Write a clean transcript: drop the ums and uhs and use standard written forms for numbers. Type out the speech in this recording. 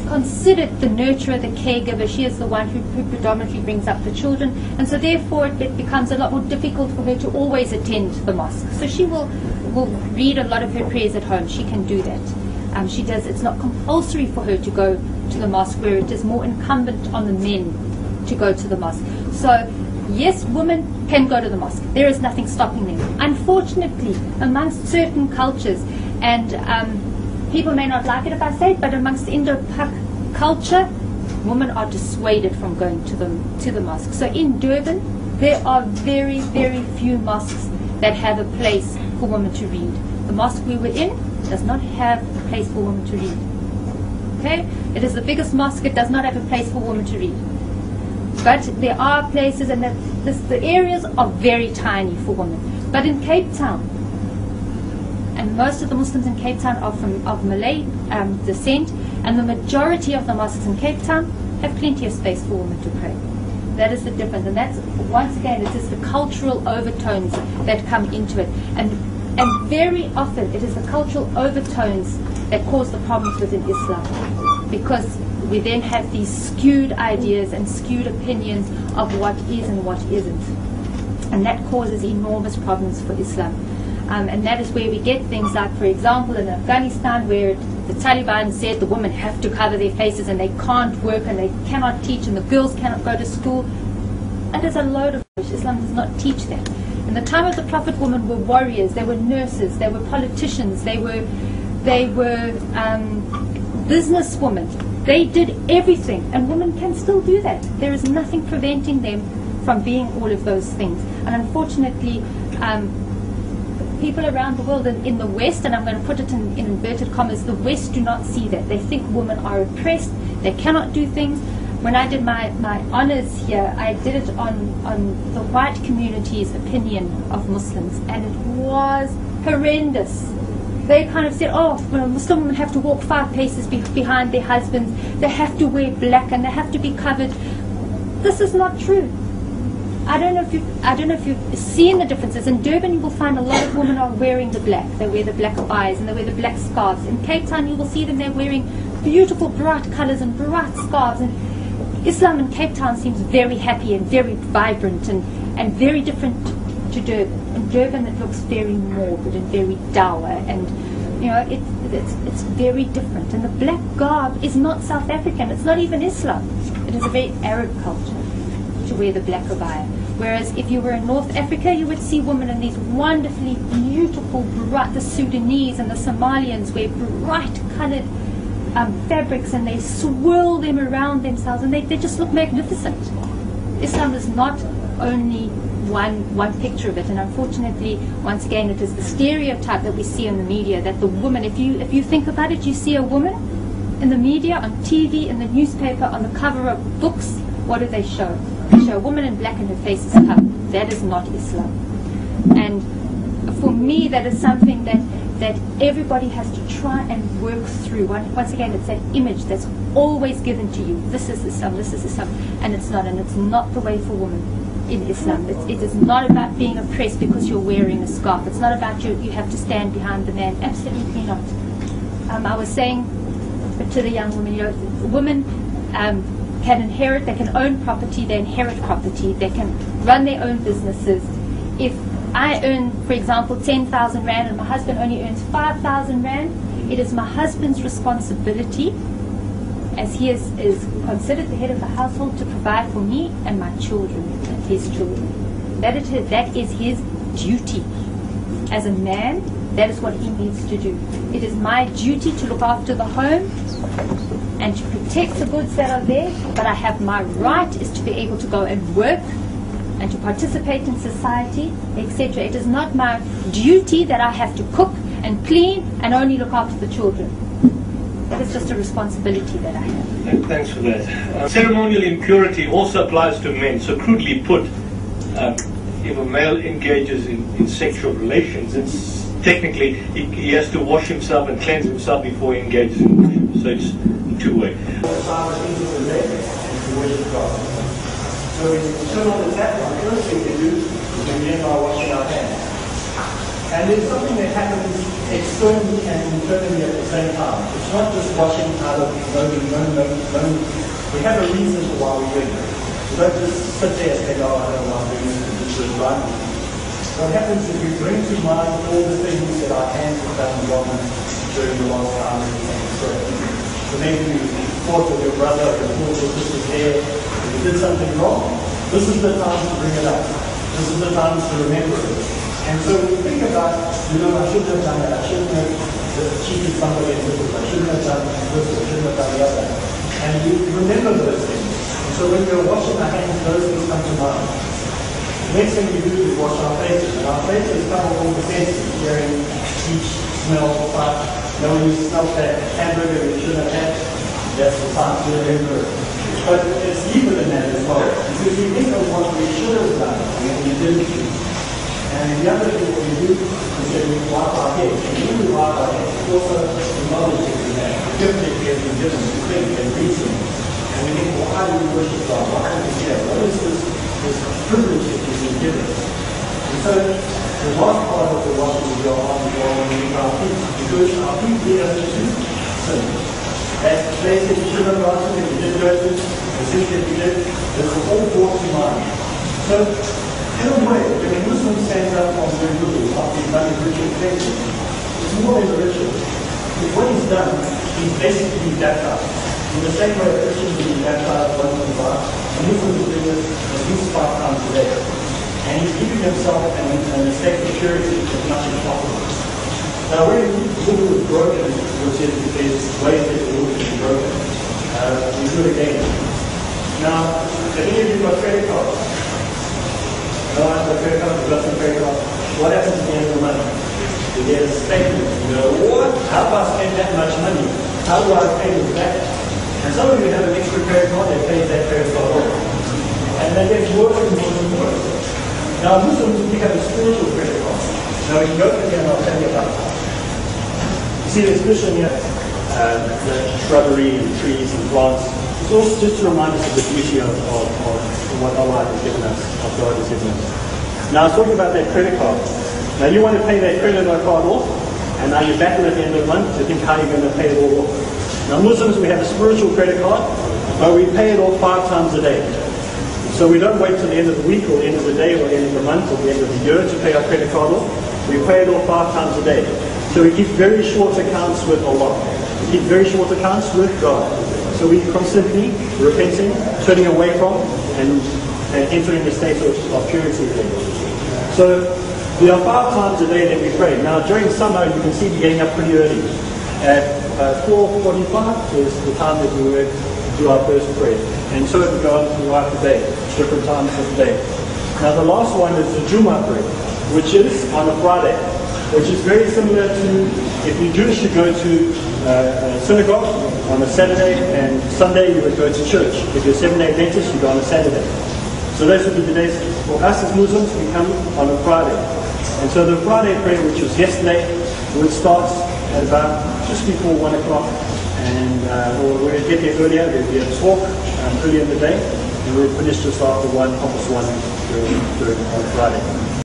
considered the nurturer, the caregiver. She is the one who predominantly brings up the children, and so therefore it becomes a lot more difficult for her to always attend the mosque. So she will read a lot of her prayers at home. She can do that. She does. It's not compulsory for her to go to the mosque, where it is more incumbent on the men to go to the mosque. So yes, women can go to the mosque. There is nothing stopping them. Unfortunately, amongst certain cultures, and people may not like it if I say it, but amongst Indo-Pak culture, women are dissuaded from going to the mosque. So in Durban, there are very, very few mosques that have a place for women to read. The mosque we were in does not have a place for women to read. Okay? It is the biggest mosque. It does not have a place for women to read. But there are places, and the areas are very tiny for women. But in Cape Town, and most of the Muslims in Cape Town are of Malay descent, and the majority of the mosques in Cape Town have plenty of space for women to pray. That is the difference, and that's, once again, it is the cultural overtones that come into it. And very often it is the cultural overtones that cause the problems within Islam, because we then have these skewed ideas and skewed opinions of what is and what isn't. And that causes enormous problems for Islam. And that is where we get things like, for example, in Afghanistan, where the Taliban said the women have to cover their faces and they can't work and they cannot teach and the girls cannot go to school. That is a load of rubbish. Islam does not teach that. In the time of the Prophet, women were warriors, they were nurses, they were politicians, they were businesswomen. They did everything, and women can still do that. There is nothing preventing them from being all of those things. And unfortunately, people around the world in the West, and I'm going to put it in inverted commas, the West do not see that. They think women are oppressed, they cannot do things. When I did my honors here, I did it on the white community's opinion of Muslims, and it was horrendous. They kind of said, oh, well, Muslim women have to walk 5 paces behind their husbands, they have to wear black, and they have to be covered. This is not true. I don't know if you've seen the differences. In Durban, you will find a lot of women are wearing the black. They wear the black abayas and they wear the black scarves. In Cape Town, you will see them, they're wearing beautiful bright colors and bright scarves. And Islam in Cape Town seems very happy and very vibrant and very different to Durban. In Durban, it looks very morbid and very dour, and you know it's very different. And the black garb is not South African. It's not even Islam. It is a very Arab culture to wear the black abaya. Whereas if you were in North Africa, you would see women in these wonderfully beautiful, bright, the Sudanese and the Somalians wear bright coloured fabrics, and they swirl them around themselves, and they just look magnificent. Islam is not only one picture of it, and unfortunately, once again, it is the stereotype that we see in the media, that the woman, if you think about it, you see a woman in the media, on TV, in the newspaper, on the cover of books. What do they show? They show a woman in black and her face is covered. That is not Islam. And for me, that is something that everybody has to try and work through. Once again, it's that image that's always given to you. This is Islam, this is Islam. And it's not. And it's not the way for women in Islam. It is not about being oppressed because you're wearing a scarf. It's not about you have to stand behind the man. Absolutely not. I was saying to the young women, women can inherit, they can own property, they inherit property, they can run their own businesses. If I earn, for example, 10,000 Rand and my husband only earns 5,000 Rand, it is my husband's responsibility, as he is considered the head of the household, to provide for me and my children, and his children. That is his duty. As a man, that is what he needs to do. It is my duty to look after the home and to protect the goods that are there, but I have my right is to be able to go and work and to participate in society, etc. It is not my duty that I have to cook and clean and only look after the children. That is just a responsibility that I have. Thanks for that. Ceremonial impurity also applies to men. So crudely put, if a male engages in sexual relations, it's technically he has to wash himself and cleanse himself before he engages in. So it's two-way. So when you turn on the tap, the first thing you do is begin by washing our hands. And there's something that happens externally and internally at the same time. It's not just washing out of no. We have a reason for why we're doing it. We don't just sit there and say, oh, I don't know why I'm doing this, it's just right. What happens is we bring to mind all the things that our hands have done wrong during the last time and pray. So maybe you fought with your brother or your sister's hair, and you did something wrong. This is the time to bring it up. This is the time to remember it. And so we think about, I shouldn't have done that. I shouldn't have cheated somebody in business. I shouldn't have done this. I shouldn't have done the other. And you remember those things. And so when you're washing our hands, those things come to mind. The next thing we do is wash our faces. And our faces cover all the senses, hearing, speech, smell, sight. When you smell that hamburger you shouldn't have had, that's the time to remember it. But it's deeper than that as well. Because we think of what we should have done and we didn't do. And the other thing what we do is that we wipe our head. And when we wipe our head, it's also the knowledge that we have, the gift that we have been given to think and reason. And we think, why do we worship God? Why do we care? What is this privilege that we've been given? And so the last part of the washing of your arms is our feet. Because our feet lead us to sin. That place that you should have gone to, that you didn't go to, the sins that you did, this is all brought to mind. So, in a way, when a Muslim stands up on the wudu after he's done his ritual cleansing, it's more than a ritual. Because what he's done, he's basically been baptized. In the same way Christians are being baptized once in a while, a Muslim is doing this at least 5 times a day. And he's keeping himself in a state of purity as much as possible. Now, when the wudu is broken, which is there's ways that the wudu can be broken, we do it again. Now, if any of you got credit cards, no, I have a credit card, you've got some credit cards. What happens at the end of the month? You get a statement. You go, what? How do I spend that much money? How do I pay this back? And some of you have an extra credit card, they pay that credit card off. And they get worse and worse and worse. Now, Muslims pick up a spiritual credit card. Now, we can go through here and I'll tell you about it. You see this mission here, the shrubbery and trees and plants. It's also just to remind us of the beauty of what Allah has given us, of God has given us. Now I was talking about that credit card. Now you want to pay that credit card off, and now you're battling at the end of the month to think how you're going to pay it all off. Now Muslims, we have a spiritual credit card, but we pay it off 5 times a day. So we don't wait till the end of the week or the end of the day or the end of the month or the end of the year to pay our credit card off. We pay it off 5 times a day. So we keep very short accounts with Allah. We keep very short accounts with God. So we constantly repenting, turning away from, and entering the state of purity again. So there are 5 times a day that we pray. Now during summer you can see we're getting up pretty early. At 4:45 is the time that we would do our first prayer. And so we go on throughout the day, different times of the day. Now the last one is the Jummah prayer, which is on a Friday, which is very similar to, if you're Jewish, you go to a synagogue on a Saturday, and Sunday you would go to church. If you're a 7-day Adventist, you go on a Saturday. So those would be the days for us as Muslims. We come on a Friday. And so the Friday prayer, which was yesterday, would start at about just before 1 o'clock. And or we would get there earlier, there'd be a talk earlier in the day, and we would finish just after 1, almost 1 during on Friday.